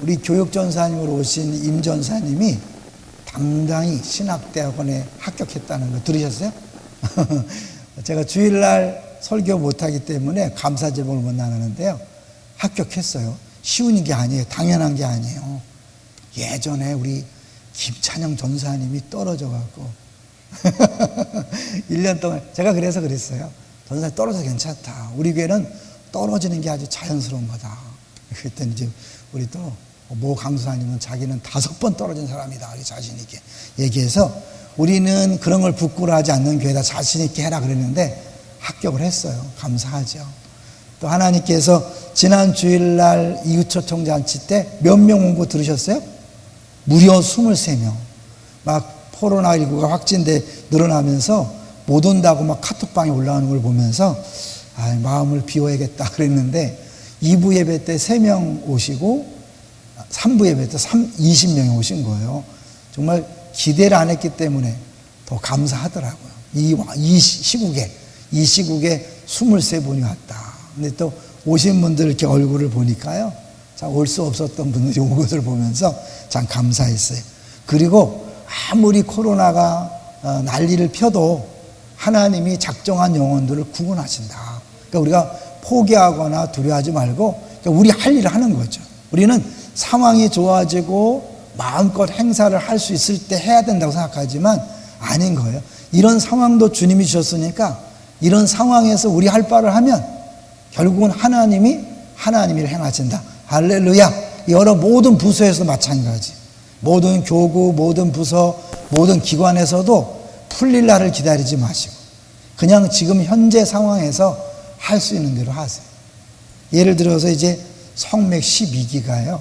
우리 교육전사님으로 오신 임 전사님이 당당히 신학대학원에 합격했다는 거 들으셨어요? 제가 주일날 설교 못하기 때문에 감사 제목을 못 나누는데요. 합격했어요. 쉬운 게 아니에요. 당연한 게 아니에요. 예전에 우리 김찬영 전사님이 떨어져갖고 1년 동안 제가 그래서 그랬어요. 전사님 떨어져서 괜찮다. 우리 교회는 떨어지는 게 아주 자연스러운 거다. 그랬더니 이제 우리 또 모 강수사님은 자기는 5번 떨어진 사람이다. 자신 있게 얘기해서 우리는 그런 걸 부끄러워하지 않는 교회다. 자신 있게 해라 그랬는데 합격을 했어요. 감사하죠. 또 하나님께서 지난 주일날 이웃초청잔치 때 몇 명 온 거 들으셨어요? 무려 23명. 막 코로나19가 확진돼 늘어나면서 못 온다고 막 카톡방에 올라오는 걸 보면서 마음을 비워야겠다 그랬는데 2부 예배 때 3명 오시고 3부 예배 때 20명이 오신 거예요. 정말 기대를 안 했기 때문에 더 감사하더라고요. 이 시국에 23분이 왔다. 근데 또 오신 분들 이렇게 얼굴을 보니까요. 참 올 수 없었던 분들이 온 것을 보면서 참 감사했어요. 그리고 아무리 코로나가 난리를 펴도 하나님이 작정한 영혼들을 구원하신다. 그러니까 우리가 포기하거나 두려워하지 말고 그러니까 우리 할 일을 하는 거죠. 우리는 상황이 좋아지고 마음껏 행사를 할 수 있을 때 해야 된다고 생각하지만 아닌 거예요. 이런 상황도 주님이 주셨으니까 이런 상황에서 우리 할 바를 하면 결국은 하나님이 하나님 일을 행하신다. 할렐루야. 여러 모든 부서에서도 마찬가지. 모든 교구, 모든 부서, 모든 기관에서도 풀릴 날을 기다리지 마시고 그냥 지금 현재 상황에서 할 수 있는 대로 하세요. 예를 들어서 이제 성맥 12기가요.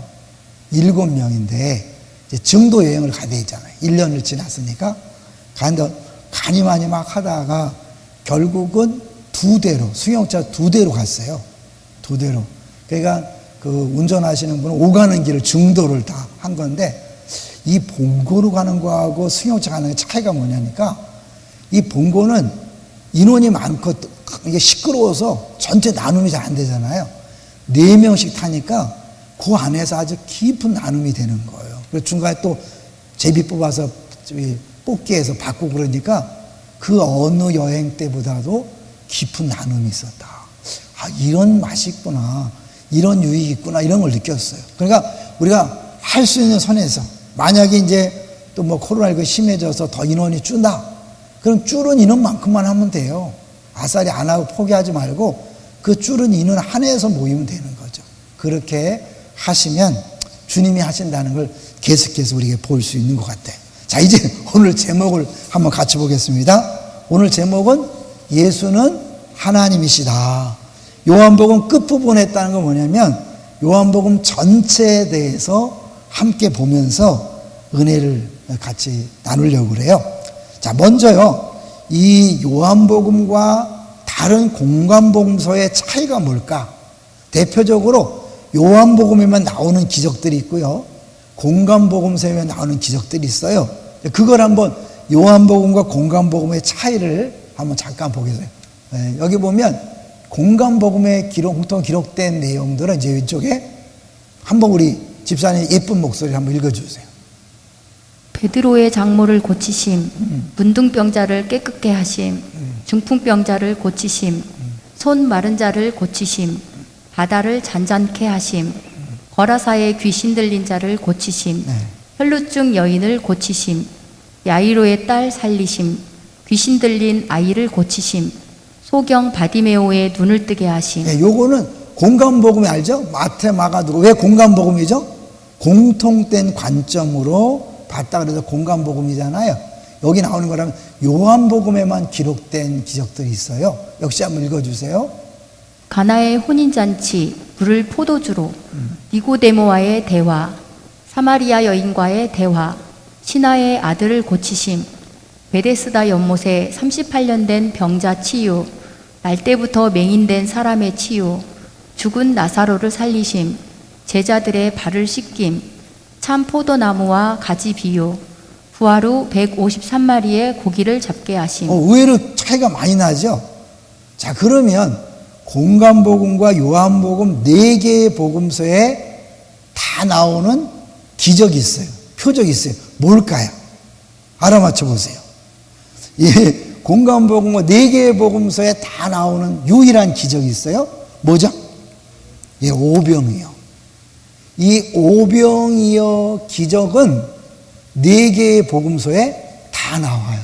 7명인데 이제 증도 여행을 가야 되잖아요. 1년을 지났으니까. 가니 많이 막 하다가 결국은 2대로, 승용차 2대로 갔어요. 2대로. 그러니까 그 운전하시는 분은 오가는 길을 증도를 다 한 건데 이 봉고로 가는 거하고 승용차 가는 게 차이가 뭐냐니까 이 봉고는 인원이 많고 이게 시끄러워서 전체 나눔이 잘 안 되잖아요. 4명씩 타니까 그 안에서 아주 깊은 나눔이 되는 거예요. 그래서 중간에 또 제비 뽑아서 뽑기해서 바꾸고 그러니까 그 어느 여행 때보다도 깊은 나눔이 있었다. 이런 맛이 있구나. 이런 유익이 있구나. 이런 걸 느꼈어요. 그러니까 우리가 할 수 있는 선에서 만약에 이제 또 뭐 코로나19 심해져서 더 인원이 줄다. 그럼 줄은 인원만큼만 하면 돼요. 아싸리 안 하고 포기하지 말고 그 줄은 인원 한해서 모이면 되는 거죠. 그렇게 하시면 주님이 하신다는 걸 계속해서 우리가 볼 수 있는 것 같아요. 자, 이제 오늘 제목을 한번 같이 보겠습니다. 오늘 제목은 예수는 하나님이시다. 요한복음 끝부분에 했다는 건 뭐냐면 요한복음 전체에 대해서 함께 보면서 은혜를 같이 나누려고 그래요. 자, 먼저요. 이 요한복음과 다른 공관복음서의 차이가 뭘까? 대표적으로 요한복음에만 나오는 기적들이 있고요. 공관복음서에 나오는 기적들이 있어요. 그걸 한번 요한복음과 공관복음의 차이를 한번 잠깐 보겠어요. 여기 보면 공관복음에 보통 기록된 내용들은 이제 이쪽에 한번 우리 집사님 예쁜 목소리 한번 읽어주세요. 베드로의 장모를 고치심, 문둥병자를 깨끗게 하심, 중풍병자를 고치심, 손 마른 자를 고치심, 바다를 잔잔케 하심, 거라사의 귀신 들린 자를 고치심, 혈루증 여인을 고치심, 야이로의 딸 살리심, 귀신 들린 아이를 고치심, 소경 바디메오의 눈을 뜨게 하심. 요거는 공관복음이 알죠? 마태, 마가, 누가. 왜 공관복음이죠? 공통된 관점으로 봤다 그래서 공관복음이잖아요. 여기 나오는 거라면 요한복음에만 기록된 기적들이 있어요. 역시 한번 읽어주세요. 가나의 혼인잔치, 불을 포도주로, 니고데모와의 대화, 사마리아 여인과의 대화, 신하의 아들을 고치심, 베데스다 연못에 38년 된 병자 치유, 날 때부터 맹인된 사람의 치유, 죽은 나사로를 살리심, 제자들의 발을 씻김, 참 포도나무와 가지 비유, 부활 후 153마리의 고기를 잡게 하심. 의외로 차이가 많이 나죠? 자, 그러면 공관복음과 요한복음 4개의 복음서에 다 나오는 기적이 있어요. 표적이 있어요. 뭘까요? 알아맞혀 보세요. 이 공관복음과 4개의 복음서에 다 나오는 유일한 기적이 있어요. 뭐죠? 예, 오병이요. 이 오병이어 기적은 4개의 복음서에 다 나와요.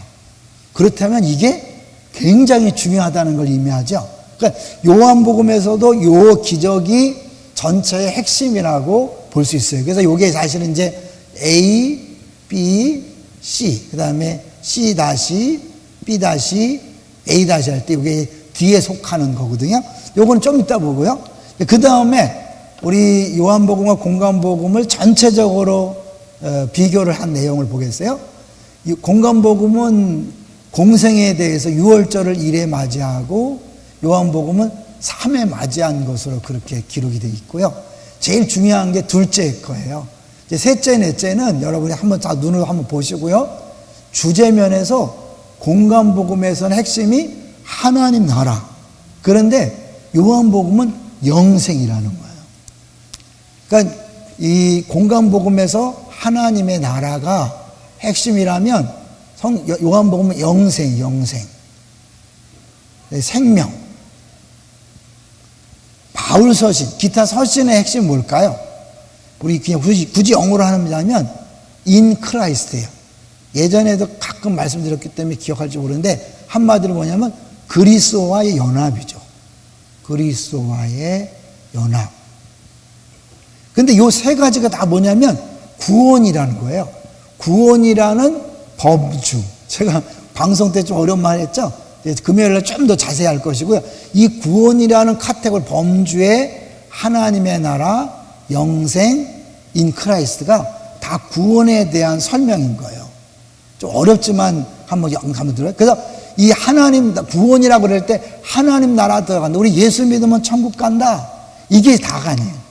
그렇다면 이게 굉장히 중요하다는 걸 의미하죠. 그러니까 요한복음에서도 요 기적이 전체의 핵심이라고 볼 수 있어요. 그래서 이게 사실은 이제 A, B, C, 그 다음에 C 다시, B 다시, A 다시 할 때 이게 뒤에 속하는 거거든요. 요거는 좀 이따 보고요. 그 다음에 우리 요한복음과 공관복음을 전체적으로 비교를 한 내용을 보겠어요. 이 공관복음은 공생에 대해서 6월절을 1회 맞이하고 요한복음은 3회 맞이한 것으로 그렇게 기록이 되어 있고요. 제일 중요한 게 둘째 거예요. 이제 셋째, 넷째는 여러분이 한번 다 눈으로 한번 보시고요. 주제면에서 공관복음에서는 핵심이 하나님 나라. 그런데 요한복음은 영생이라는 거예요. 그러니까 이 공관복음에서 하나님의 나라가 핵심이라면 요한복음은 영생. 생명. 바울 서신, 기타 서신의 핵심은 뭘까요? 우리 그냥 굳이 영어로 하면 in Christ예요. 예전에도 가끔 말씀드렸기 때문에 기억할지 모르는데 한마디로 뭐냐면 그리스도와의 연합이죠. 그리스도와의 연합. 근데 요 세 가지가 다 뭐냐면 구원이라는 거예요. 구원이라는 범주. 제가 방송 때 좀 어려운 말 했죠? 금요일에 좀 더 자세히 할 것이고요. 이 구원이라는 카테고리 범주에 하나님의 나라, 영생, 인 크라이스트가 다 구원에 대한 설명인 거예요. 좀 어렵지만 한번 들어요. 그래서 이 하나님, 구원이라고 그럴 때 하나님 나라 들어간다. 우리 예수 믿으면 천국 간다. 이게 다가 아니에요.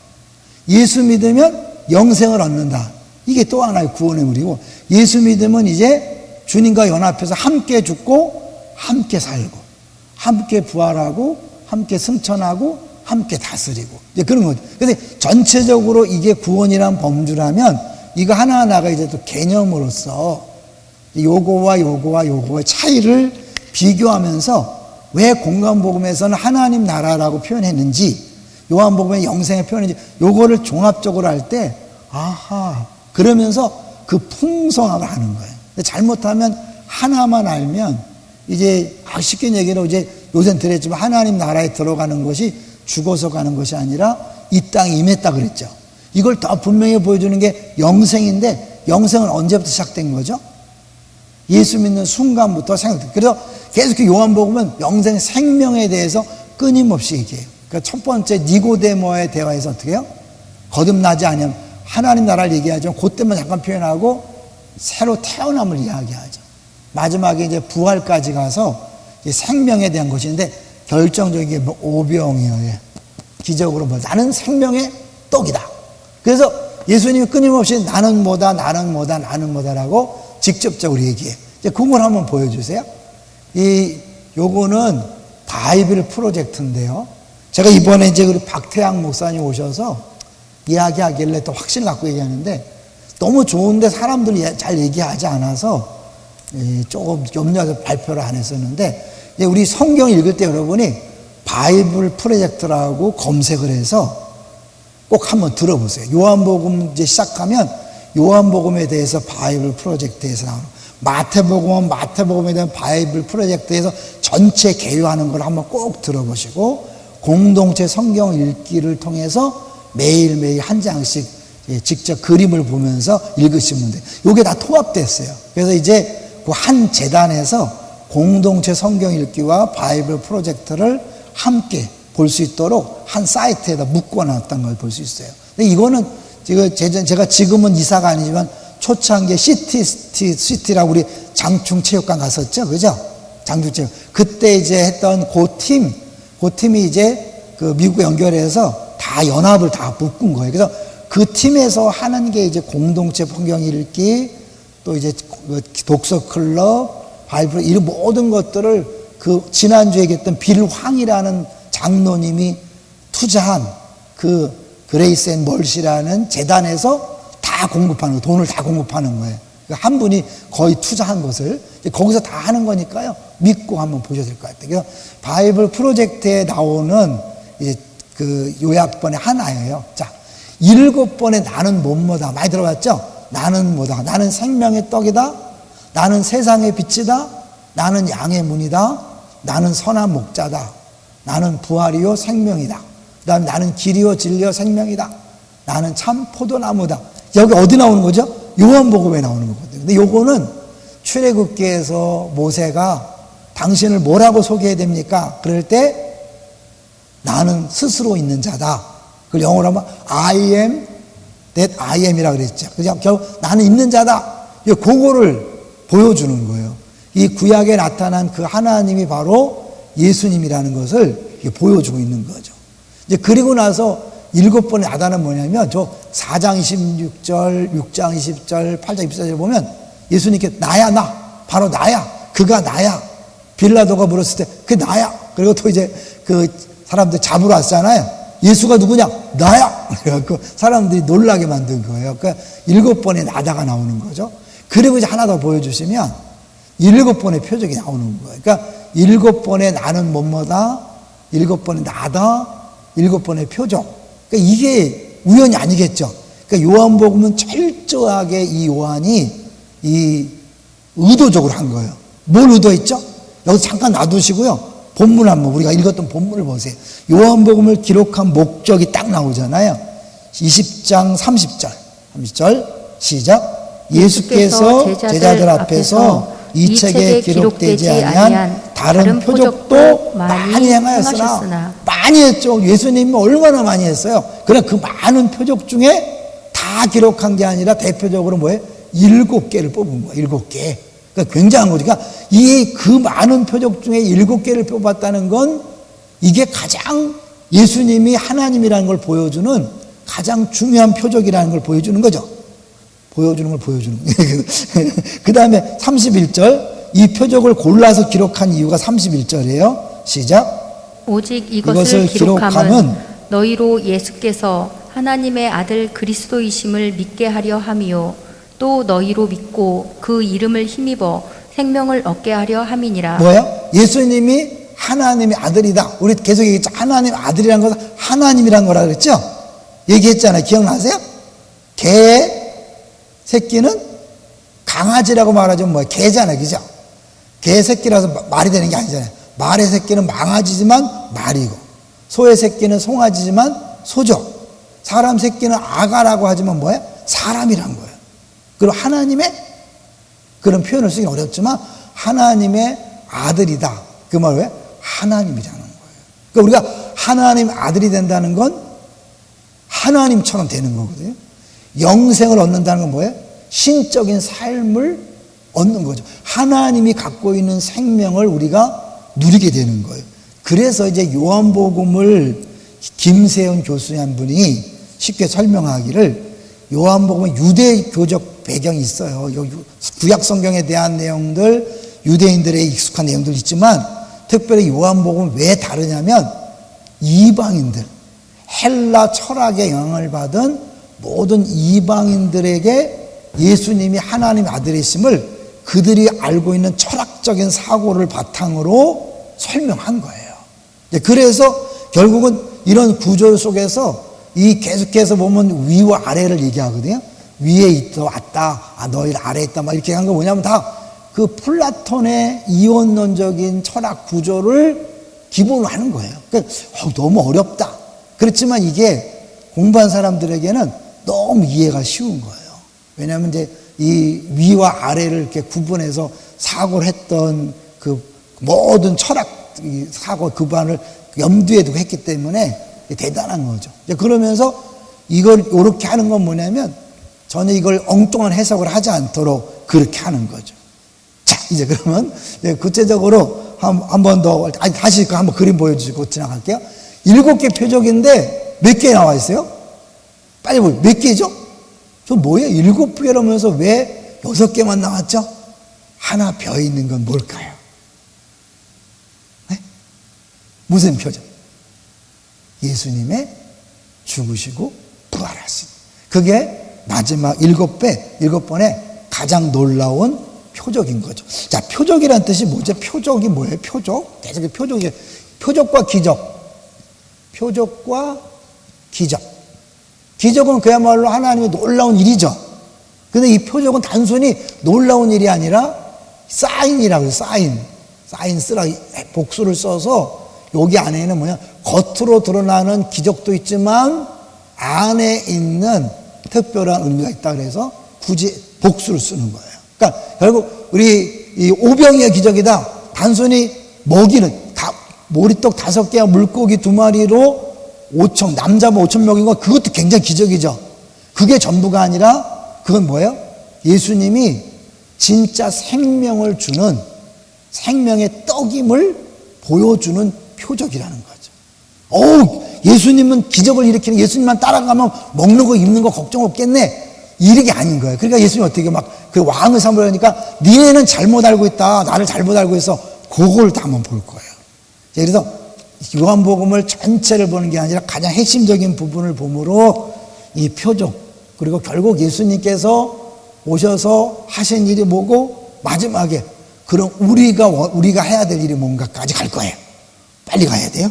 예수 믿으면 영생을 얻는다. 이게 또 하나의 구원의 물이고, 예수 믿으면 이제 주님과 연합해서 함께 죽고 함께 살고 함께 부활하고 함께 승천하고 함께 다스리고 이제 그런 거죠. 그래서 전체적으로 이게 구원이란 범주라면 이거 하나하나가 이제 또 개념으로서 요거와 차이를 비교하면서 왜 공관복음에서는 하나님 나라라고 표현했는지 요한복음의 영생을 표현했는지 요거를 종합적으로 할 때 아하 그러면서 그 풍성함을 아는 거예요. 근데 잘못하면 하나만 알면 이제 쉽게 얘기로 이제 요새는 들었지만 하나님 나라에 들어가는 것이 죽어서 가는 것이 아니라 이 땅에 임했다 그랬죠. 이걸 더 분명히 보여주는 게 영생인데 영생은 언제부터 시작된 거죠? 예수 믿는 순간부터 생각돼요. 그래서 계속 그 요한복음은 영생 생명에 대해서 끊임없이 얘기해요. 그러니까 첫 번째 니고데모와의 대화에서 어떻게 해요? 거듭나지 않으면 하나님 나라를 얘기하죠. 그때만 잠깐 표현하고 새로 태어남을 이야기하죠. 마지막에 이제 부활까지 가서 이제 생명에 대한 것인데 결정적인 게 뭐 오병이어의 기적으로 뭐 나는 생명의 떡이다. 그래서 예수님이 끊임없이 나는 뭐다라고 직접적으로 얘기해요. 이제 그걸 한번 보여주세요. 요거는 바이블 프로젝트인데요. 제가 이번에 이제 우리 박태양 목사님 오셔서 이야기하길래 또 확신 갖고 얘기하는데 너무 좋은데 사람들이 잘 얘기하지 않아서 조금 염려해서 발표를 안 했었는데 우리 성경 읽을 때 여러분이 바이블 프로젝트라고 검색을 해서 꼭 한번 들어보세요. 요한복음 이제 시작하면 요한복음에 대해서 바이블 프로젝트에서 나오는 마태복음은 마태복음에 대한 바이블 프로젝트에서 전체 개요하는 걸 한번 꼭 들어보시고 공동체 성경 읽기를 통해서 매일매일 한 장씩 직접 그림을 보면서 읽으시면 돼요. 이게 다 통합됐어요. 그래서 이제 그 한 재단에서 공동체 성경 읽기와 바이블 프로젝트를 함께 볼 수 있도록 한 사이트에다 묶어놨던 걸 볼 수 있어요. 근데 이거는 제가 지금은 이사가 아니지만 초창기에 시티라고 우리 장충체육관 갔었죠, 그죠? 장충체육. 그때 이제 했던 그 팀이 이제 그 미국 연결해서 다 연합을 다 묶은 거예요. 그래서 그 팀에서 하는 게 이제 공동체 성경 읽기, 또 이제 독서 클럽, 바이블 이런 모든 것들을 그 지난주에 얘기했던 빌 황이라는 장로님이 투자한 그 그레이스 앤 멀시라는 재단에서 다 공급하는 거예요. 돈을 다 공급하는 거예요. 그러니까 한 분이 거의 투자한 것을 거기서 다 하는 거니까요. 믿고 한번 보셔야 될 것 같아요. 그래서 바이블 프로젝트에 나오는 이제 그 요약본의 하나예요. 자, 7번의 나는 뭐뭐다. 많이 들어봤죠? 나는 뭐다. 나는 생명의 떡이다. 나는 세상의 빛이다. 나는 양의 문이다. 나는 선한 목자다. 나는 부활이요 생명이다. 그다음 나는 길이요 진리요 생명이다. 나는 참 포도나무다. 여기 어디 나오는 거죠? 요한복음에 나오는 거거든요. 근데 요거는 출애굽기에서 모세가 당신을 뭐라고 소개해야 됩니까? 그럴 때 나는 스스로 있는 자다. 그걸 영어로 하면 I am that I am이라고 그랬죠. 그냥 결국 나는 있는 자다. 그거를 보여주는 거예요. 이 구약에 나타난 그 하나님이 바로 예수님이라는 것을 보여주고 있는 거죠. 이제 그리고 나서 7번의 나다는 뭐냐면 저 4장 26절, 6장 20절, 8장 24절 보면 예수님께 나야 나, 바로 나야, 그가 나야. 빌라도가 물었을 때 그게 나야. 그리고 또 이제 그 사람들 잡으러 왔잖아요. 예수가 누구냐? 나야. 그래갖고 사람들이 놀라게 만든 거예요. 그러니까 7번의 나다가 나오는 거죠. 그리고 이제 하나 더 보여주시면 7번의 표적이 나오는 거예요. 그러니까 7번의 나는 뭐뭐다, 7번의 나다, 7번의 표적. 그러니까 이게 우연이 아니겠죠. 그러니까 요한복음은 철저하게 이 요한이 이 의도적으로 한 거예요. 뭘 의도했죠? 여기서 잠깐 놔두시고요. 본문 한번 우리가 읽었던 본문을 보세요. 요한복음을 기록한 목적이 딱 나오잖아요. 20장 30절 시작. 예수께서 제자들 앞에서 이 책에 기록되지 아니한 다른 표적도 많이 행하였으나 많이 했죠. 예수님이 얼마나 많이 했어요. 그러나 그 많은 표적 중에 다 기록한 게 아니라 대표적으로 뭐예요? 7개를 뽑은 거예요. 7개. 그러니까 굉장한 거죠. 그러니까 이 그 많은 표적 중에 7개를 뽑았다는 건 이게 가장 예수님이 하나님이라는 걸 보여주는 가장 중요한 표적이라는 걸 보여주는 거죠. 보여주는 걸 보여주는 거예요. 그 다음에 31절 이 표적을 골라서 기록한 이유가 31절이에요. 시작. 오직 이것을 기록함은 너희로 예수께서 하나님의 아들 그리스도이심을 믿게 하려 함이요 또 너희로 믿고 그 이름을 힘입어 생명을 얻게 하려 함이니라. 뭐예요? 예수님이 하나님의 아들이다. 우리 계속 얘기했죠. 하나님의 아들이라는 것은 하나님이라는 거라 그랬죠? 얘기했잖아요. 기억나세요? 개 새끼는 강아지라고 말하자면 뭐예요? 개잖아요. 그죠? 개 새끼라서 말이 되는 게 아니잖아요. 말의 새끼는 망아지지만 말이고, 소의 새끼는 송아지지만 소죠. 사람 새끼는 아가라고 하지만 뭐예요? 사람이란 거예요. 그리고 하나님의 그런 표현을 쓰기는 어렵지만 하나님의 아들이다. 그 말 왜? 하나님이라는 거예요. 그러니까 우리가 하나님 아들이 된다는 건 하나님처럼 되는 거거든요. 영생을 얻는다는 건 뭐예요? 신적인 삶을 얻는 거죠. 하나님이 갖고 있는 생명을 우리가 누리게 되는 거예요. 그래서 이제 요한복음을 김세훈 교수님 한 분이 쉽게 설명하기를 요한복음은 유대교적 배경이 있어요. 구약 성경에 대한 내용들, 유대인들의 익숙한 내용들 있지만 특별히 요한복음은 왜 다르냐면 이방인들, 헬라 철학의 영향을 받은 모든 이방인들에게 예수님이 하나님의 아들이심을 그들이 알고 있는 철학적인 사고를 바탕으로 설명한 거예요. 그래서 결국은 이런 구조 속에서 이 계속해서 보면 위와 아래를 얘기하거든요. 위에 있다 왔다, 너희 아래에 있다, 막 이렇게 한 거 뭐냐면 다 그 플라톤의 이원론적인 철학 구조를 기본으로 하는 거예요. 그러니까 너무 어렵다. 그렇지만 이게 공부한 사람들에게는 너무 이해가 쉬운 거예요. 왜냐하면 이제 이 위와 아래를 이렇게 구분해서 사고를 했던 그 모든 철학 사고 기반을 염두에 두고 했기 때문에 대단한 거죠. 그러면서 이걸 이렇게 하는 건 뭐냐면 전혀 이걸 엉뚱한 해석을 하지 않도록 그렇게 하는 거죠. 자, 이제 그러면 구체적으로 한 번 더, 다시 한번 그림 보여주시고 지나갈게요. 7개 표적인데 몇 개 나와 있어요? 빨리 보세요. 몇 개죠? 저 뭐예요? 7개라면서 왜 6개만 나왔죠? 하나 벼 있는 건 뭘까요? 네? 무슨 표적? 예수님의 죽으시고 그거 알았어요. 그게 마지막 7번의 가장 놀라운 표적인 거죠. 자, 표적이란 뜻이 뭐죠? 표적이 뭐예요? 표적? 계속 표적이, 표적과 기적. 표적과 기적. 기적은 그야말로 하나님의 놀라운 일이죠. 근데 이 표적은 단순히 놀라운 일이 아니라 사인이라고 해요. 사인 쓰라 복수를 써서 여기 안에는 뭐냐, 겉으로 드러나는 기적도 있지만 안에 있는 특별한 의미가 있다 그래서 굳이 복수를 쓰는 거예요. 그러니까 결국 우리 이 오병이의 기적이다. 단순히 먹이는 모리떡 5개와 물고기 2마리로 5천, 남자면 5,000명인 거, 그것도 굉장히 기적이죠. 그게 전부가 아니라 그건 뭐예요? 예수님이 진짜 생명을 주는 생명의 떡임을 보여주는 표적이라는 거죠. 예수님은 기적을 일으키는, 예수님만 따라가면 먹는 거 입는 거 걱정 없겠네, 이런 게 아닌 거예요. 그러니까 예수님이 어떻게 막 그 왕을 삼으려니까 니네는 잘못 알고 있다, 나를 잘못 알고 있어, 그걸 다 한번 볼 거예요. 그래서 요한복음을 전체를 보는 게 아니라 가장 핵심적인 부분을 보므로 이 표적, 그리고 결국 예수님께서 오셔서 하신 일이 뭐고 마지막에 그럼 우리가 해야 될 일이 뭔가까지 갈 거예요. 빨리 가야 돼요.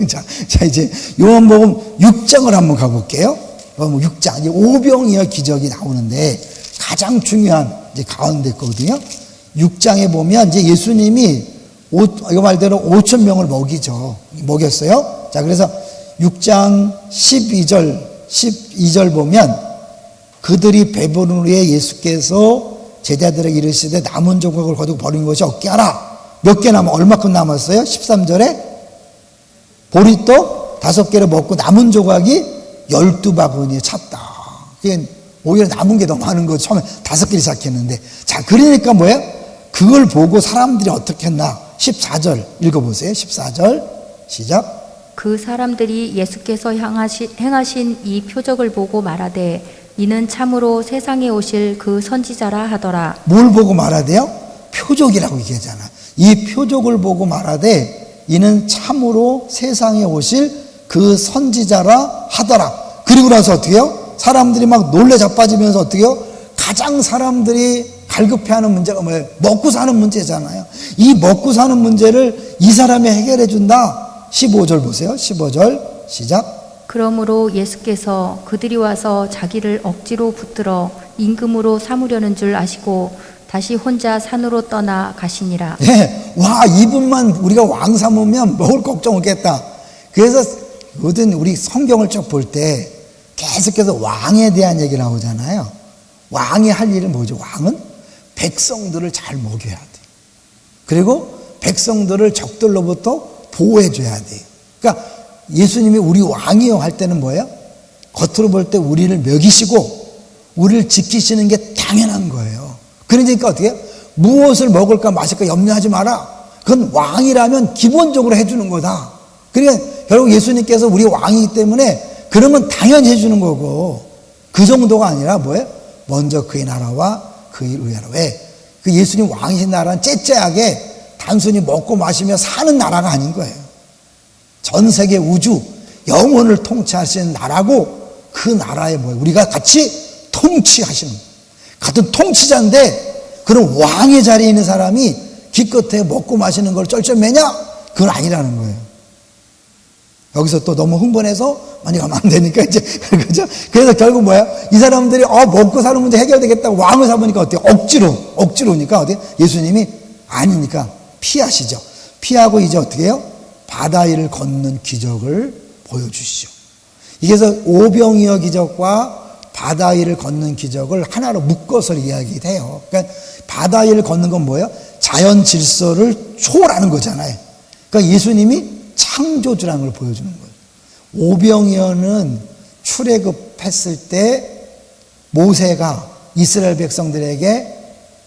자, 이제 요한복음 6장을 한번 가볼게요. 6장, 이제 오병이어 기적이 나오는데 가장 중요한 이제 가운데 거거든요. 6장에 보면 이제 예수님이 이거 말대로 5,000명을 먹였어요. 자, 그래서 6장 12절 보면 그들이 배부른 후에 예수께서 제자들에게 이르시되 남은 조각을 거두고 버린 것이 없게 하라. 몇 개 얼마큼 남았어요? 13절에 보리떡 5개를 먹고 남은 조각이 12바구니에 찼다. 오히려 남은 게 더 많은 거, 처음에 5개를 시작했는데. 자, 그러니까 뭐예요? 그걸 보고 사람들이 어떻게 했나? 14절 읽어보세요. 14절 시작. 그 사람들이 예수께서 행하신 이 표적을 보고 말하되 이는 참으로 세상에 오실 그 선지자라 하더라. 뭘 보고 말하대요? 표적이라고 얘기하잖아. 이 표적을 보고 말하되 이는 참으로 세상에 오실 그 선지자라 하더라. 그리고 나서 어떻게 해요? 사람들이 막 놀래 자빠지면서 어떻게 해요? 가장 사람들이 갈급해하는 문제가 뭐예요? 먹고 사는 문제잖아요. 이 먹고 사는 문제를 이 사람이 해결해 준다. 15절 보세요. 15절 시작. 그러므로 예수께서 그들이 와서 자기를 억지로 붙들어 임금으로 삼으려는 줄 아시고 다시 혼자 산으로 떠나 가시니라. 네. 와, 이분만 우리가 왕 삼으면 먹을 걱정 없겠다. 그래서 모든 우리 성경을 쭉 볼 때 계속해서 왕에 대한 얘기 나오잖아요. 왕이 할 일은 뭐죠? 왕은 백성들을 잘 먹여야 돼. 그리고 백성들을 적들로부터 보호해줘야 돼. 그러니까 예수님이 우리 왕이요 할 때는 뭐예요? 겉으로 볼 때 우리를 먹이시고 우리를 지키시는 게 당연한 거예요. 그러니까 어떻게 해요? 무엇을 먹을까 마실까 염려하지 마라. 그건 왕이라면 기본적으로 해주는 거다. 그러니까 결국 예수님께서 우리 왕이기 때문에 그러면 당연히 해주는 거고, 그 정도가 아니라 뭐예요? 먼저 그의 나라와 그의 의하라. 왜? 그 예수님 왕이신 나라는 째째하게 단순히 먹고 마시며 사는 나라가 아닌 거예요. 전 세계 우주 영혼을 통치하시는 나라고, 그 나라에 뭐예요? 우리가 같이 통치하시는, 같은 통치자인데 그런 왕의 자리에 있는 사람이 기껏해 먹고 마시는 걸 쩔쩔매냐? 그건 아니라는 거예요. 여기서 또 너무 흥분해서 많이 가면 안 되니까 이제, 그죠? 그래서 결국 뭐야? 이 사람들이 먹고 사는 문제 해결되겠다고 왕을 삼으니까 어때요? 억지로니까 어때요? 예수님이 아니니까 피하시죠. 피하고 이제 어떻게 해요? 바다 위를 걷는 기적을 보여주시죠. 이게서 오병이어 기적과 바다 위를 걷는 기적을 하나로 묶어서 이야기해요. 그러니까 바다 위를 걷는 건 뭐예요? 자연 질서를 초월하는 거잖아요. 그러니까 예수님이 창조주라는 걸 보여주는 거예요. 오병이어는 출애굽했을 때 모세가 이스라엘 백성들에게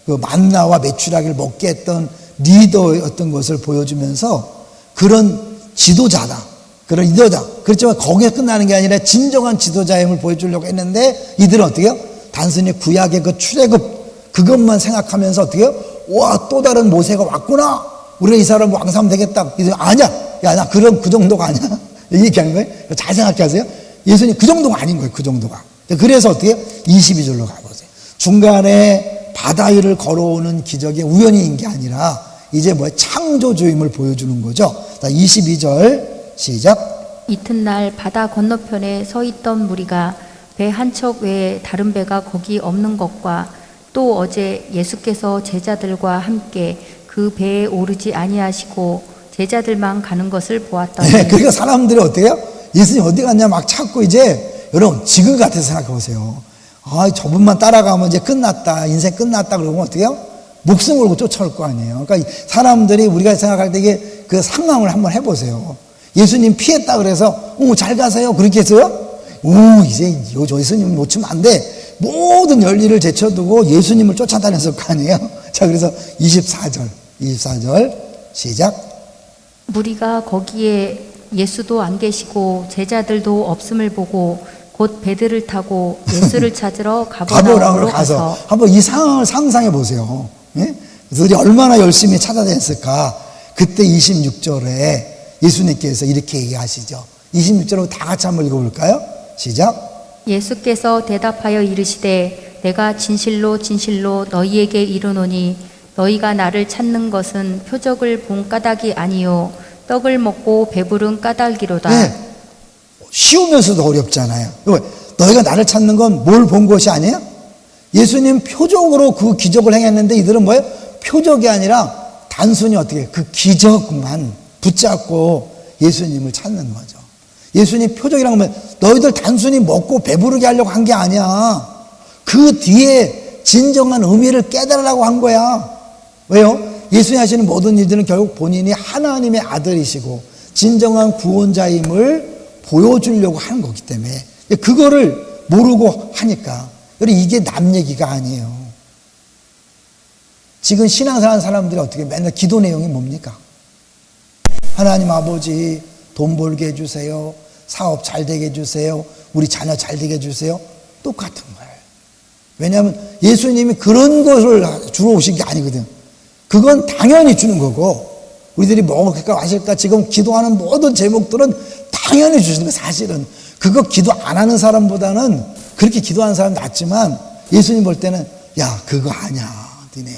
그 만나와 메추라기를 먹게 했던 리더였던 것을 보여주면서 그런 지도자다. 그런 리더자. 그렇지만 거기에 끝나는 게 아니라 진정한 지도자의 힘을 보여주려고 했는데 이들은 어떻게 해요? 단순히 구약의 그 출애굽 그것만 생각하면서 어떻게 해요? 와, 또 다른 모세가 왔구나. 우리가 이 사람 왕삼 되겠다. 이들 아니야. 야, 나 그 정도가 아니야. 얘기하는 거예요. 잘 생각하세요. 예수님 그 정도가 아닌 거예요. 그 정도가. 그래서 어떻게 해요? 22절로 가보세요. 중간에 바다 위를 걸어오는 기적이 우연인 게 아니라 이제 뭐야? 창조주임을 보여주는 거죠. 22절 시작. 이튿날 바다 건너편에 서 있던 무리가 배 한 척 외에 다른 배가 거기 없는 것과 또 어제 예수께서 제자들과 함께 그 배에 오르지 아니하시고 제자들만 가는 것을 보았더니 네, 그러니까 사람들이 어떻게 해요? 예수님 어디 갔냐 막 찾고 이제 여러분 지금 같아서 생각해 보세요. 아, 저분만 따라가면 이제 끝났다. 인생 끝났다. 그러면 어떻게 해요? 목숨 걸고 쫓아올 거 아니에요. 그러니까 사람들이 우리가 생각할 때 이게 그 상황을 한번 해보세요. 예수님 피했다 그래서 잘 가세요. 그렇게 했어요? 이제 저 예수님 놓치면 안 돼. 모든 열일을 제쳐두고 예수님을 쫓아다녔을 거 아니에요. 자, 그래서 24절 시작. 무리가 거기에 예수도 안 계시고 제자들도 없음을 보고 곧 배들을 타고 예수를 찾으러 가버나움으로 가서 한번 이 상황을 상상해 보세요. 예? 그래서 우리 얼마나 열심히 찾아다녔을까. 그때 26절에 예수님께서 이렇게 얘기하시죠. 26절로 다 같이 한번 읽어볼까요? 시작. 예수께서 대답하여 이르시되 내가 진실로 진실로 너희에게 이르노니 너희가 나를 찾는 것은 표적을 본 까닭이 아니요 떡을 먹고 배부른 까닭이로다. 네. 쉬우면서도 어렵잖아요. 너희가 나를 찾는 건 뭘 본 것이 아니에요? 예수님 표적으로 그 기적을 행했는데 이들은 뭐예요? 표적이 아니라 단순히 어떻게 그 기적만 붙잡고 예수님을 찾는 거죠. 예수님 표적이라는 건 너희들 단순히 먹고 배부르게 하려고 한 게 아니야. 그 뒤에 진정한 의미를 깨달으라고 한 거야. 왜요? 예수님 하시는 모든 일들은 결국 본인이 하나님의 아들이시고 진정한 구원자임을 보여주려고 하는 거기 때문에 그거를 모르고 하니까 이게 남 얘기가 아니에요. 지금 신앙생활 하는 사람들이 어떻게 맨날 기도 내용이 뭡니까? 하나님 아버지 돈 벌게 해주세요. 사업 잘 되게 해주세요. 우리 자녀 잘 되게 해주세요. 똑같은 거예요. 왜냐하면 예수님이 그런 것을 주러 오신 게 아니거든. 그건 당연히 주는 거고 우리들이 먹을까 마실까 지금 기도하는 모든 제목들은 당연히 주시는 거예요. 사실은 그거 기도 안 하는 사람보다는 그렇게 기도하는 사람 낫지만 예수님 볼 때는 야 그거 아니야. 니네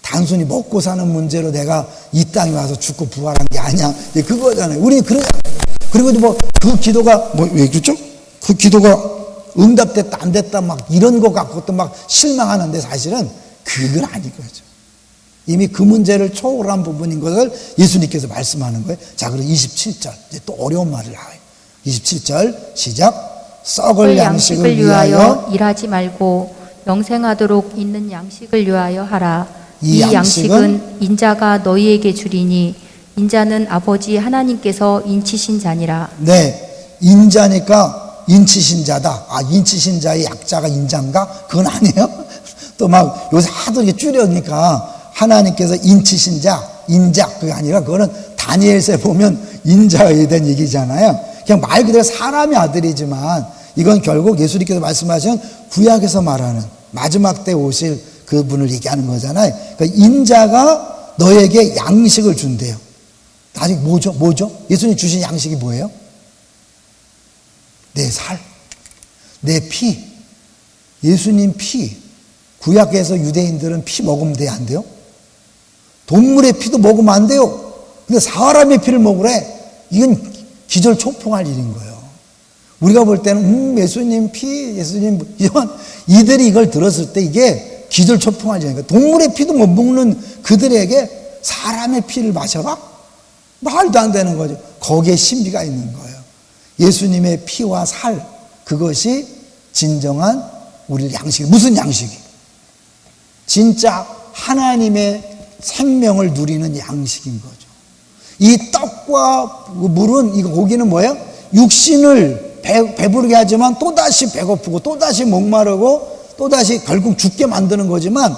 단순히 먹고 사는 문제로 내가 이 땅에 와서 죽고 부활한 게 아니야. 그거잖아요. 우리는 그러잖아요. 그리고 뭐 그 기도가 왜 그렇죠? 그 기도가 응답됐다 안 됐다 막 이런 거 갖고 또 막 실망하는데 사실은 그건 아닌 거죠. 이미 그 문제를 초월한 부분인 것을 예수님께서 말씀하는 거예요. 자, 그리고 27절 이제 또 어려운 말을 나와요. 27절 시작. 썩을 양식을 위하여 일하지 말고 영생하도록 있는 양식을 위하여 하라. 이 양식은 인자가 너희에게 주리니 인자는 아버지 하나님께서 인치신 자니라. 네, 인자니까 인치신 자다. 아, 인치신 자의 약자가 인자인가? 그건 아니에요. 또 막 요새 하도 이렇게 줄여니까 하나님께서 인치신 자, 인자 그게 아니라 그거는 다니엘서에 보면 인자에 대한 얘기잖아요. 그냥 말 그대로 사람의 아들이지만 이건 결국 예수님께서 말씀하신 구약에서 말하는 마지막 때 오실 그분을 얘기하는 거잖아요. 그러니까 인자가 너에게 양식을 준대요. 아직 뭐죠? 예수님 주신 양식이 뭐예요? 내 살, 내 피. 예수님 피. 구약에서 유대인들은 피 먹으면 돼요? 안 돼요? 동물의 피도 먹으면 안 돼요. 근데 사람의 피를 먹으래. 이건 기절초풍할 일인 거예요. 우리가 볼 때는 예수님 피, 예수님 이들이 이걸 들었을 때 이게 기절초풍할 일이니까 동물의 피도 못 먹는 그들에게 사람의 피를 마셔봐? 말도 안 되는 거죠. 거기에 신비가 있는 거예요. 예수님의 피와 살 그것이 진정한 우리 양식. 무슨 양식이? 진짜 하나님의 생명을 누리는 양식인 거죠. 이 떡과 물은 이 고기는 뭐예요? 육신을 배부르게 하지만 또다시 배고프고 또다시 목마르고 또다시 결국 죽게 만드는 거지만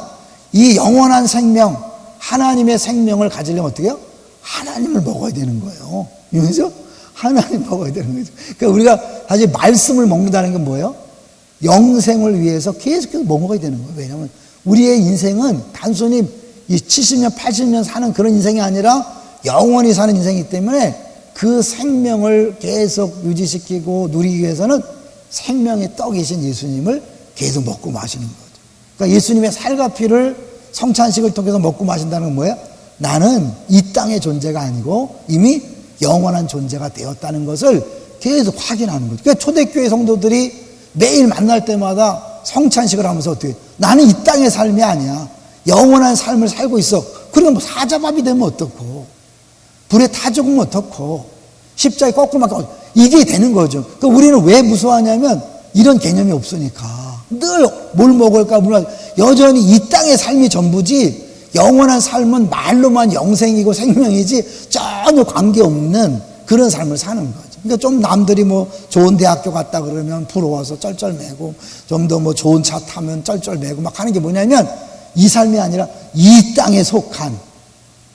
이 영원한 생명 하나님의 생명을 가지려면 어떻게 해요? 하나님을 먹어야 되는 거예요. 그렇죠? 하나님 먹어야 되는 거죠. 그러니까 우리가 사실 말씀을 먹는다는 건 뭐예요? 영생을 위해서 계속해서 먹어야 되는 거예요. 왜냐하면 우리의 인생은 단순히 이 70년, 80년 사는 그런 인생이 아니라 영원히 사는 인생이기 때문에 그 생명을 계속 유지시키고 누리기 위해서는 생명의 떡이신 예수님을 계속 먹고 마시는 거죠. 그러니까 예수님의 살과 피를 성찬식을 통해서 먹고 마신다는 건 뭐예요? 나는 이 땅의 존재가 아니고 이미 영원한 존재가 되었다는 것을 계속 확인하는 거죠. 그러니까 초대교회 성도들이 매일 만날 때마다 성찬식을 하면서 어떻게, 나는 이 땅의 삶이 아니야. 영원한 삶을 살고 있어. 그러면 뭐 사자밥이 되면 어떻고, 불에 타 죽으면 어떻고, 십자가에 거꾸로 막, 이게 되는 거죠. 그러니까 우리는 왜 무서워하냐면 이런 개념이 없으니까. 늘 뭘 먹을까, 여전히 이 땅의 삶이 전부지, 영원한 삶은 말로만 영생이고 생명이지 전혀 관계없는 그런 삶을 사는 거죠. 그러니까 좀 남들이 뭐 좋은 대학교 갔다 그러면 부러워서 쩔쩔매고, 좀 더 뭐 좋은 차 타면 쩔쩔매고 막 하는 게 뭐냐면 이 삶이 아니라 이 땅에 속한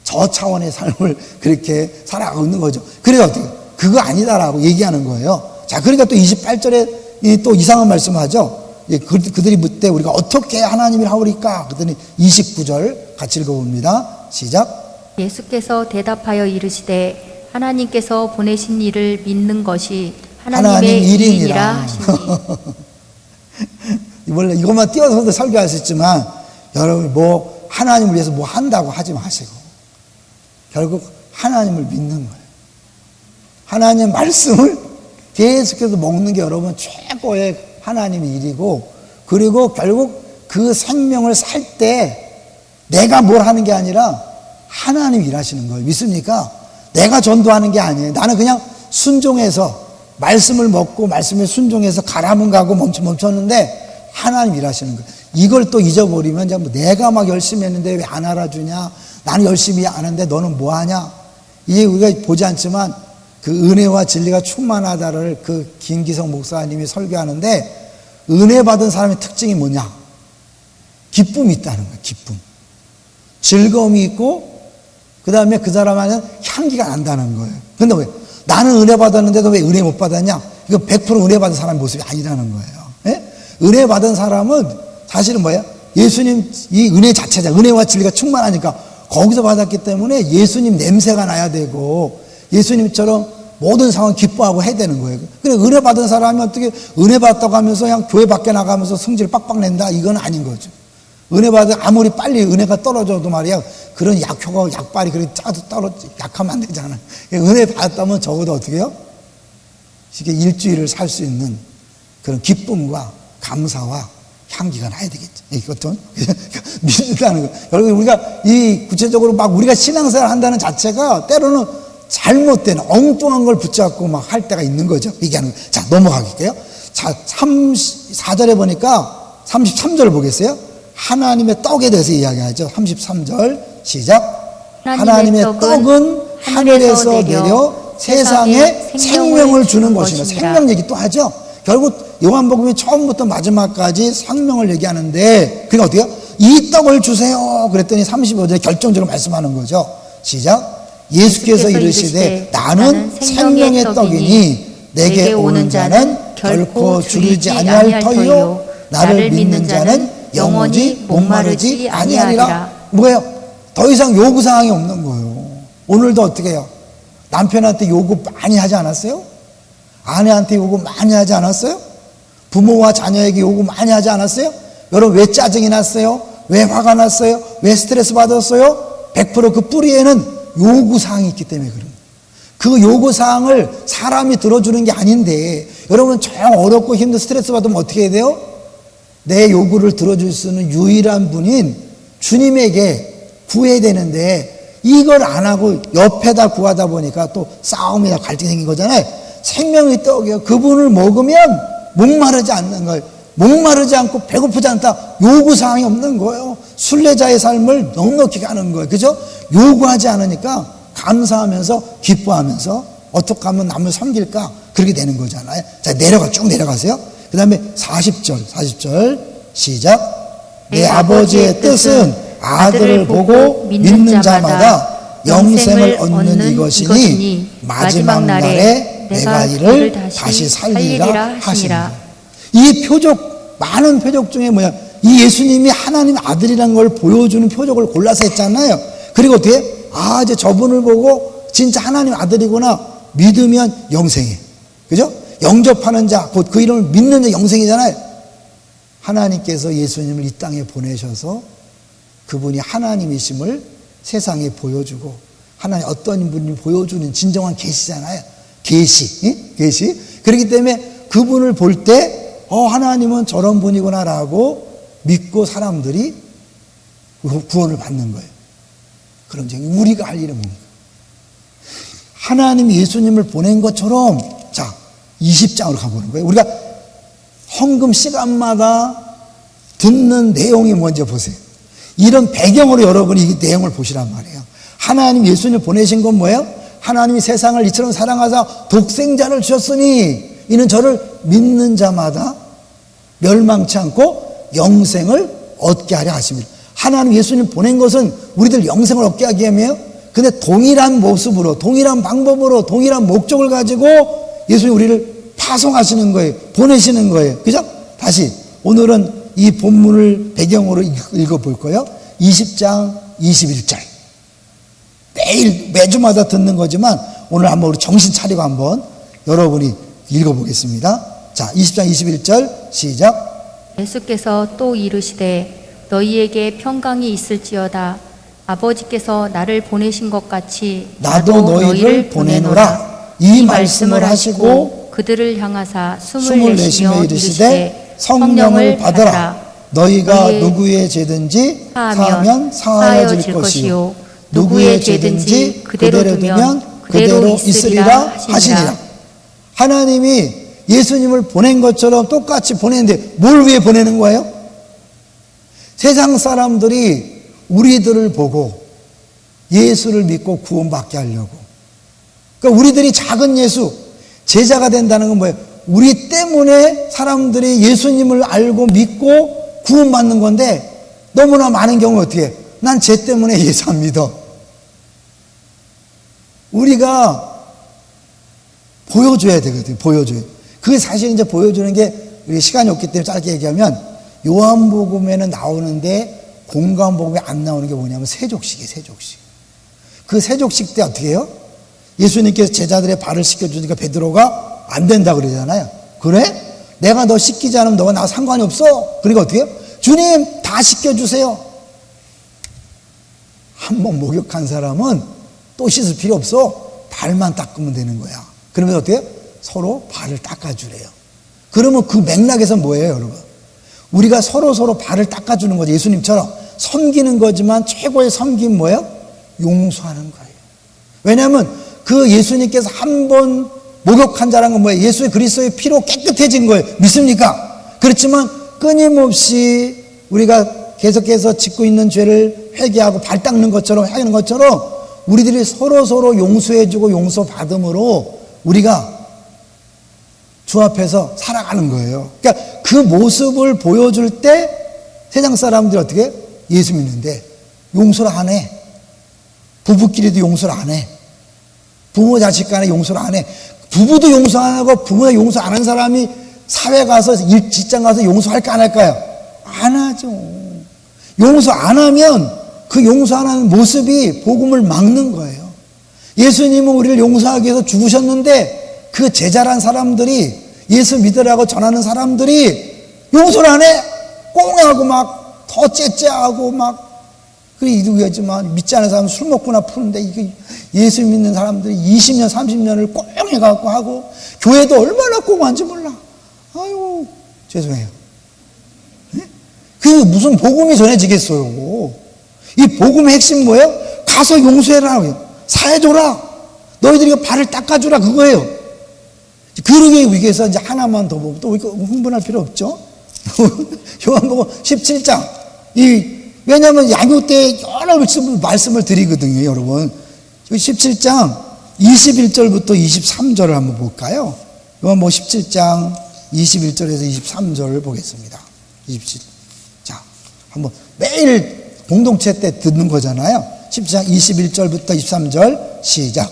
저 차원의 삶을 그렇게 살아가고 있는 거죠. 그래서 어떻게, 그거 아니다라고 얘기하는 거예요. 자, 그러니까 또 28절에 또 이상한 말씀 하죠. 그들이 묻되 우리가 어떻게 하나님을 하오리까? 그랬더니 29절 같이 읽어봅니다. 시작. 예수께서 대답하여 이르시되 하나님께서 보내신 이를 믿는 것이 하나님 하나님의 일인이라 일이라 하시니. 원래 이것만 띄워서도 설교할 수 있지만 여러분 뭐 하나님을 위해서 뭐 한다고 하지 마시고 결국 하나님을 믿는 거예요. 하나님 말씀을 계속해서 먹는 게 여러분 최고의 하나님의 일이고, 그리고 결국 그 생명을 살 때 내가 뭘 하는 게 아니라 하나님이 일하시는 거예요. 믿습니까? 내가 전도하는 게 아니에요. 나는 그냥 순종해서 말씀을 먹고 말씀에 순종해서 가라면 가고 멈췄는데 하나님 일하시는 거예요. 이걸 또 잊어버리면 이제 내가 막 열심히 했는데 왜 안 알아주냐? 나는 열심히 안 하는데 너는 뭐 하냐? 이게 우리가 보지 않지만 그 은혜와 진리가 충만하다를 그 김기성 목사님이 설교하는데, 은혜 받은 사람의 특징이 뭐냐? 기쁨이 있다는 거예요. 기쁨. 즐거움이 있고, 그 다음에 그 사람 안에는 향기가 난다는 거예요. 근데 왜? 나는 은혜 받았는데도 왜 은혜 못 받았냐? 이거 100% 은혜 받은 사람의 모습이 아니라는 거예요. 예? 은혜 받은 사람은 사실은 뭐예요? 예수님 이 은혜 자체자, 은혜와 진리가 충만하니까 거기서 받았기 때문에 예수님 냄새가 나야 되고, 예수님처럼 모든 상황 기뻐하고 해야 되는 거예요. 그래, 은혜 받은 사람이 어떻게 은혜 받았다고 하면서 그냥 교회 밖에 나가면서 성질 빡빡 낸다? 이건 아닌 거죠. 은혜 받은, 아무리 빨리 은혜가 떨어져도 말이야, 그런 약효가, 약발이 그렇게 짜도 약하면 안 되잖아. 은혜 받았다면 적어도 어떻게 해요? 이게 일주일을 살 수 있는 그런 기쁨과 감사와 향기가 나야 되겠죠. 이것도 믿는다는 거. 여러분, 우리가 이 구체적으로 막 우리가 신앙생활 한다는 자체가 때로는 잘못된 엉뚱한 걸 붙잡고 막 할 때가 있는 거죠. 얘기하는 거. 자, 넘어가겠게요. 자, 34절에 보니까 33절 보겠어요? 하나님의 떡에 대해서 이야기하죠. 33절 시작. 하나님의 떡은 하늘에서 내려 세상에 생명을 주는 것이며, 생명 얘기 또 하죠. 결국 요한복음이 처음부터 마지막까지 생명을 얘기하는데, 그게 어때요? 이 떡을 주세요. 그랬더니 35절에 결정적으로 말씀하는 거죠. 시작. 예수께서 이르시되 나는 생명의 떡이니 내게 오는 자는 결코 줄이지 아니할 터이요 나를 믿는 자는 영원히 목마르지 아니하리라. 뭐예요? 더 이상 요구사항이 없는 거예요. 오늘도 어떻게 해요? 남편한테 요구 많이 하지 않았어요? 아내한테 요구 많이 하지 않았어요? 부모와 자녀에게 요구 많이 하지 않았어요? 여러분 왜 짜증이 났어요? 왜 화가 났어요? 왜 스트레스 받았어요? 100% 그 뿌리에는 요구사항이 있기 때문에 그런 거예요. 그 요구사항을 사람이 들어주는 게 아닌데, 여러분 정 어렵고 힘든 스트레스 받으면 어떻게 해야 돼요? 내 요구를 들어줄 수 있는 유일한 분인 주님에게 구해야 되는데, 이걸 안 하고 옆에다 구하다 보니까 또 싸움이나 갈등이 생긴 거잖아요. 생명의 떡이요. 그분을 먹으면 목마르지 않는 거예요. 목마르지 않고 배고프지 않다. 요구사항이 없는 거예요. 순례자의 삶을 넉넉히 가는 거예요. 그죠? 요구하지 않으니까 감사하면서 기뻐하면서 어떻게 하면 남을 섬길까? 그렇게 되는 거잖아요. 자, 쭉 내려가세요. 그 다음에 40절 시작. 내 아버지의 뜻은 아들을 보고 믿는 자마다 영생을 얻는 이것이니 마지막 날에 내가 이를 다시 살리리라 하시니라. 이 표적, 많은 표적 중에 뭐야? 이 예수님이 하나님 아들이라는 걸 보여주는 표적을 골라서 했잖아요. 그리고 어떻게? 아, 이제 저분을 보고 진짜 하나님 아들이구나. 믿으면 영생해. 그죠? 영접하는 자, 곧 그 이름을 믿는 자 영생이잖아요. 하나님께서 예수님을 이 땅에 보내셔서 그분이 하나님이심을 세상에 보여주고, 하나님 어떤 분이 보여주는 진정한 계시잖아요. 계시. 그렇기 때문에 그분을 볼 때 하나님은 저런 분이구나라고 믿고 사람들이 구원을 받는 거예요. 그럼 이제 우리가 할 일은 뭡니까? 하나님이 예수님을 보낸 것처럼, 자, 20장으로 가보는 거예요. 우리가 헌금 시간마다 듣는 내용이 뭔지 보세요. 이런 배경으로 여러분이 이 내용을 보시란 말이에요. 하나님 예수님을 보내신 건 뭐예요? 하나님이 세상을 이처럼 사랑하사 독생자를 주셨으니 이는 저를 믿는 자마다 멸망치 않고 영생을 얻게 하려 하십니다. 하나님 예수님 보낸 것은 우리들 영생을 얻게 하기 위함이에요. 근데 동일한 모습으로, 동일한 방법으로, 동일한 목적을 가지고 예수님 우리를 파송하시는 거예요. 보내시는 거예요. 그죠? 다시 오늘은 이 본문을 배경으로 읽어볼 거예요. 20장 21절. 매주마다 듣는 거지만 오늘 한번 우리 정신 차리고 한번 여러분이 읽어보겠습니다. 자, 20장 21절 시작. 예수께서 또 이르시되 너희에게 평강이 있을지어다. 아버지께서 나를 보내신 것 같이 나도 너희를 보내노라. 이 말씀을 하시고 그들을 향하사 숨을 내쉬며 이르시되 성령을 받으라. 너희가 누구의 죄든지 사하면 사하여질 것이요 누구의 죄든지 그대로 두면 그대로 있으리라 하시니라. 하나님이 예수님을 보낸 것처럼 똑같이 보내는데 뭘 위해 보내는 거예요? 세상 사람들이 우리들을 보고 예수를 믿고 구원받게 하려고. 그러니까 우리들이 작은 예수, 제자가 된다는 건 뭐예요? 우리 때문에 사람들이 예수님을 알고 믿고 구원받는 건데, 너무나 많은 경우 어떻게 해? 난 쟤 때문에 예수 안 믿어. 우리가 보여줘야 되거든요. 보여줘야. 그게 사실 이제 보여주는 게, 우리 시간이 없기 때문에 짧게 얘기하면, 요한복음에는 나오는데 공관복음에 안 나오는 게 뭐냐면 세족식이에요. 세족식. 그 세족식 때 어떻게 해요? 예수님께서 제자들의 발을 씻겨주니까 베드로가 안 된다 그러잖아요. 그래? 내가 너 씻기지 않으면 너가 나와 상관이 없어. 그러니까 어떻게 해요? 주님 다 씻겨주세요. 한번 목욕한 사람은 또 씻을 필요 없어. 발만 닦으면 되는 거야. 그러면 어떻게 해요? 서로 발을 닦아주래요. 그러면 그 맥락에서 뭐예요, 여러분? 우리가 서로 발을 닦아주는 거죠. 예수님처럼 섬기는 거지만 최고의 섬김 뭐예요? 용서하는 거예요. 왜냐하면 그 예수님께서 한 번 목욕한 자라는 건 뭐예요? 예수의 그리스도의 피로 깨끗해진 거예요. 믿습니까? 그렇지만 끊임없이 우리가 계속해서 짓고 있는 죄를 회개하고 발 닦는 것처럼 하는 것처럼 우리들이 서로 용서해주고 용서받음으로 우리가 주 앞에서 살아가는 거예요. 그러니까 그 모습을 보여줄 때 세상 사람들이 어떻게 해요? 예수 믿는데 용서를 안 해. 부부끼리도 용서를 안 해. 부모 자식 간에 용서를 안 해. 부부도 용서 안 하고 부모가 용서 안 한 사람이 사회 가서 직장 가서 용서할까 안 할까요? 안 하죠. 용서 안 하면 그 용서 안 하는 모습이 복음을 막는 거예요. 예수님은 우리를 용서하기 위해서 죽으셨는데 그 제자란 사람들이 예수 믿으라고 전하는 사람들이 용서를 안 해. 꽁하고 막 더 째째하고 막 그래 이두개지만 믿지 않은 사람은 술 먹고나 푸는데 이게 예수 믿는 사람들이 20년 30년을 꽁해갖고 하고 교회도 얼마나 꽁한지 몰라. 아유 죄송해요. 그게 무슨 복음이 전해지겠어요. 이 복음의 핵심 뭐예요? 가서 용서해라. 사해줘라. 너희들이 발을 닦아주라. 그거예요. 그러기 위해서 이제 하나만 더 보고 또 흥분할 필요 없죠. 요한복음 17장. 왜냐하면 양육 때 여러 말씀을 드리거든요, 여러분. 17장 21절부터 23절을 한번 볼까요? 요한복음 17장 21절에서 23절을 보겠습니다. 27. 자, 한번 매일 공동체 때 듣는 거잖아요. 17장 21절부터 23절 시작.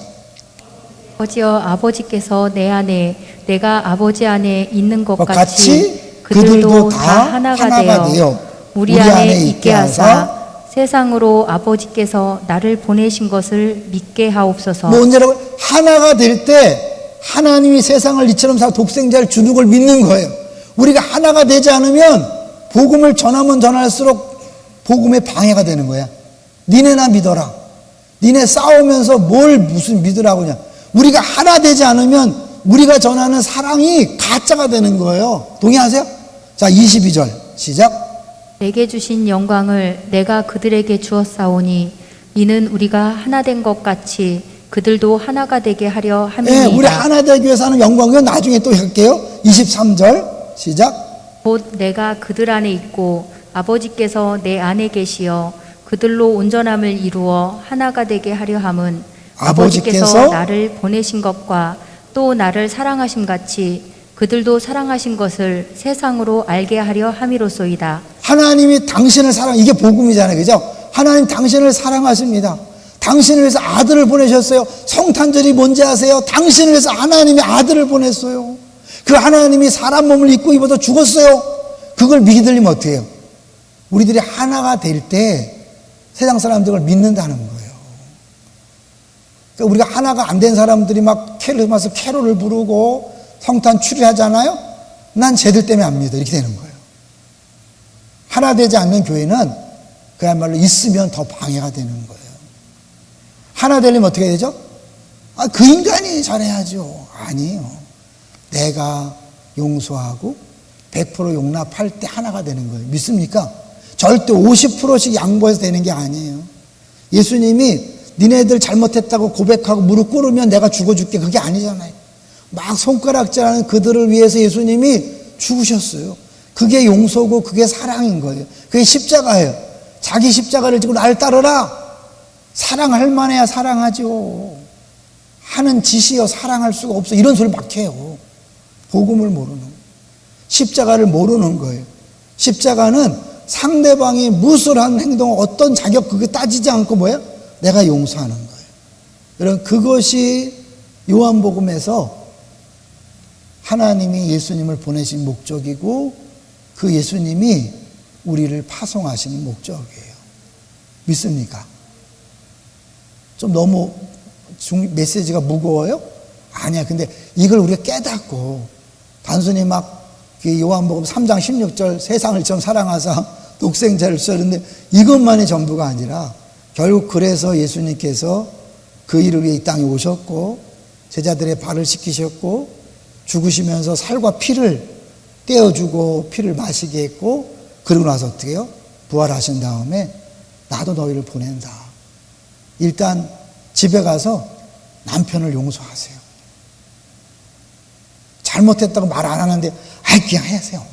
아버지여, 아버지께서 내 안에 내가 아버지 안에 있는 것 같이 같이 그들도 다 하나가 되어 우리 안에 있게 하사 세상으로 아버지께서 나를 보내신 것을 믿게 하옵소서. 뭐 언제라고? 하나가 될 때 하나님이 세상을 이처럼 독생자를 주는 걸 믿는 거예요. 우리가 하나가 되지 않으면 복음을 전하면 전할수록 복음에 방해가 되는 거야. 니네나 믿어라. 니네 싸우면서 뭘 무슨 믿으라고 그냥. 우리가 하나 되지 않으면 우리가 전하는 사랑이 가짜가 되는 거예요. 동의하세요? 자, 22절 시작. 내게 주신 영광을 내가 그들에게 주었사오니 이는 우리가 하나 된 것 같이 그들도 하나가 되게 하려 함이니이다. 네, 우리 하나 되기 위해서 하는 영광은 나중에 또 할게요. 23절 시작. 곧 내가 그들 안에 있고 아버지께서 내 안에 계시어 그들로 온전함을 이루어 하나가 되게 하려 함은 아버지께서 나를 보내신 것과 또 나를 사랑하심 같이 그들도 사랑하신 것을 세상으로 알게 하려 함이로소이다. 하나님이 당신을 사랑, 이게 복음이잖아요. 그죠? 하나님 당신을 사랑하십니다. 당신을 위해서 아들을 보내셨어요. 성탄절이 뭔지 아세요? 당신을 위해서 하나님이 아들을 보냈어요. 그 하나님이 사람 몸을 입고 입어서 죽었어요. 그걸 믿으려면 어떻게 해요? 우리들이 하나가 될 때 세상 사람들을 믿는다는 거예요. 그러니까 우리가 하나가 안 된 사람들이 막 크리스마스 캐롤을 부르고 성탄 추리하잖아요. 난 쟤들 때문에 안 믿어. 이렇게 되는 거예요. 하나 되지 않는 교회는 그야말로 있으면 더 방해가 되는 거예요. 하나 되려면 어떻게 되죠? 아, 그 인간이 잘해야죠. 아니에요. 내가 용서하고 100% 용납할 때 하나가 되는 거예요. 믿습니까? 절대 50%씩 양보해서 되는 게 아니에요. 예수님이 니네들 잘못했다고 고백하고 무릎 꿇으면 내가 죽어줄게. 그게 아니잖아요. 막 손가락질하는 그들을 위해서 예수님이 죽으셨어요. 그게 용서고 그게 사랑인 거예요. 그게 십자가예요. 자기 십자가를 지고 날 따르라. 사랑할 만해야 사랑하죠. 하는 짓이요 사랑할 수가 없어. 이런 소리 막 해요. 복음을 모르는 거예요. 십자가를 모르는 거예요. 십자가는 상대방이 무술한 행동, 어떤 자격 그게 따지지 않고 뭐야? 내가 용서하는 거예요. 여러분, 그것이 요한복음에서 하나님이 예수님을 보내신 목적이고 그 예수님이 우리를 파송하시는 목적이에요. 믿습니까? 좀 너무 메시지가 무거워요? 아니야. 근데 이걸 우리가 깨닫고 단순히 막 요한복음 3장 16절 세상을 좀 사랑하사 독생자를 주셨는데 이것만이 전부가 아니라 결국 그래서 예수님께서 그 일을 위해 이 땅에 오셨고 제자들의 발을 씻기셨고 죽으시면서 살과 피를 떼어주고 피를 마시게 했고 그러고 나서 어떻게 해요? 부활하신 다음에 나도 너희를 보낸다. 일단 집에 가서 남편을 용서하세요. 잘못했다고 말 안 하는데 아이 그냥 하세요.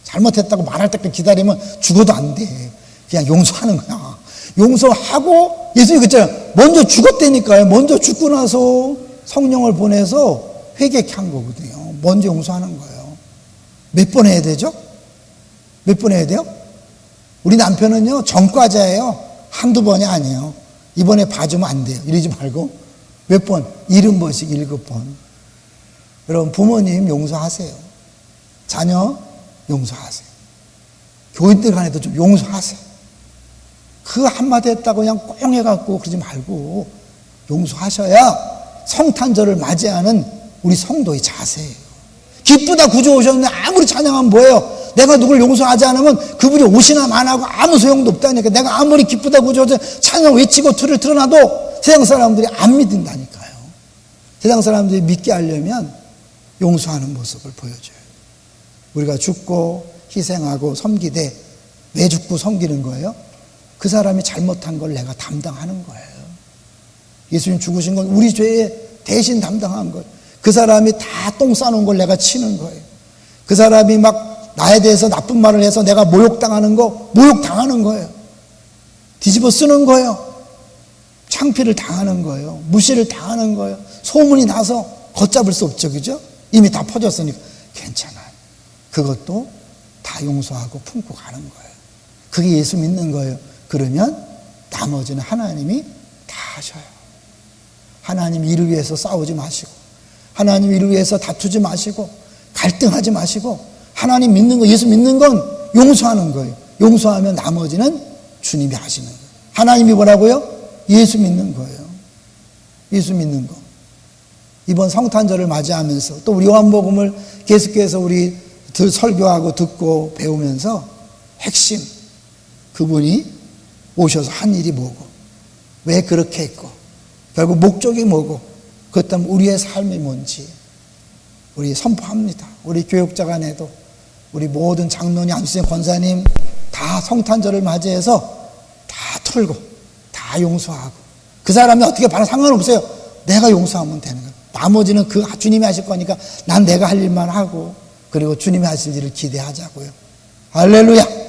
잘못했다고 말할 때까지 기다리면 죽어도 안 돼. 그냥 용서하는 거야. 용서하고 예수님이 그랬잖아요. 먼저 죽었다니까요. 먼저 죽고 나서 성령을 보내서 회개케 한 거거든요. 먼저 용서하는 거예요. 몇 번 해야 되죠? 몇 번 해야 돼요? 우리 남편은요 전과자예요. 한두 번이 아니에요. 이번에 봐주면 안 돼요. 이러지 말고 몇 번? 70번씩 7번. 여러분 부모님 용서하세요. 자녀 용서하세요. 교인들 간에도 좀 용서하세요. 그 한마디 했다고 그냥 꽁 해갖고 그러지 말고 용서하셔야 성탄절을 맞이하는 우리 성도의 자세예요. 기쁘다 구주 오셨는데 아무리 찬양하면 뭐예요? 내가 누굴 용서하지 않으면 그분이 오시나 마나고 아무 소용도 없다니까. 내가 아무리 기쁘다 구주 오셨는데 찬양 외치고 틀을 틀어놔도 세상 사람들이 안 믿는다니까요. 세상 사람들이 믿게 하려면 용서하는 모습을 보여줘요. 우리가 죽고 희생하고 섬기되 왜 죽고 섬기는 거예요? 그 사람이 잘못한 걸 내가 담당하는 거예요. 예수님 죽으신 건 우리 죄에 대신 담당한 거예요. 그 사람이 다 똥 싸놓은 걸 내가 치는 거예요. 그 사람이 막 나에 대해서 나쁜 말을 해서 내가 모욕당하는 거 모욕당하는 거예요. 뒤집어 쓰는 거예요. 창피를 당하는 거예요. 무시를 당하는 거예요. 소문이 나서 걷잡을 수 없죠. 그죠? 이미 다 퍼졌으니까 괜찮아요. 그것도 다 용서하고 품고 가는 거예요. 그게 예수 믿는 거예요. 그러면 나머지는 하나님이 다 하셔요. 하나님 일을 위해서 싸우지 마시고 하나님 일을 위해서 다투지 마시고 갈등하지 마시고 하나님 믿는 거 예수 믿는 건 용서하는 거예요. 용서하면 나머지는 주님이 하시는 거예요. 하나님이 뭐라고요? 예수 믿는 거예요. 예수 믿는 거. 이번 성탄절을 맞이하면서 또 우리 요한복음을 계속해서 우리 설교하고 듣고 배우면서 핵심, 그분이 오셔서 한 일이 뭐고, 왜 그렇게 했고, 결국 목적이 뭐고, 그것 때문에 우리의 삶이 뭔지 우리 선포합니다. 우리 교육자간에도 우리 모든 장로님, 안수생 권사님 다 성탄절을 맞이해서 다 털고 다 용서하고, 그 사람이 어떻게 봐도 상관없어요. 내가 용서하면 되는 거예요. 나머지는 그 주님이 하실 거니까 난 내가 할 일만 하고, 그리고 주님이 하실 일을 기대하자고요. 할렐루야.